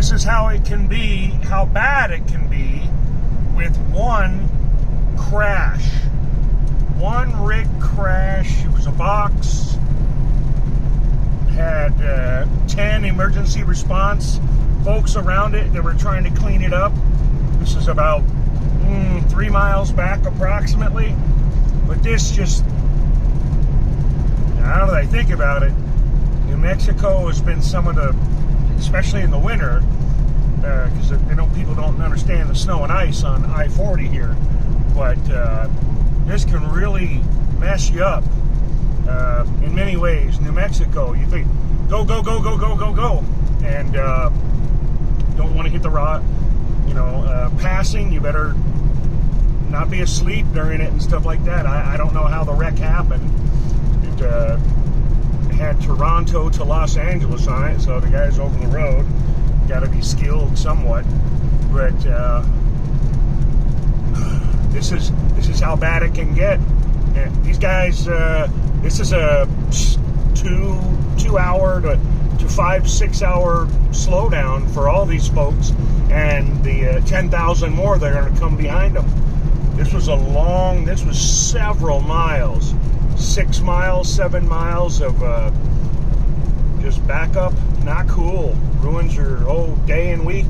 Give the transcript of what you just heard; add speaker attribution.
Speaker 1: This is how it can be, how bad it can be with one crash. One rig crash. It was a box. Had 10 emergency response folks around it that were trying to clean it up. This is about 3 miles back approximately. But this just, now that I think about it, New Mexico has been some of the, especially in the winter, because people don't understand the snow and ice on I-40 here, but this can really mess you up in many ways. New Mexico, you think, go, go, go, go, go, go, go, and don't want to hit the rock, passing, you better not be asleep during it and stuff like that. I don't know how the wreck happened. It had Toronto to Los Angeles on it, so the guys over the road got to be skilled somewhat. But this is how bad it can get. And these guys, this is a 2 hour to 5-6 hour slowdown for all these folks, and the 10,000 more that are going to come behind them. This was several miles, 6 miles, 7 miles of just backup. Not cool. Ruins your whole day and week.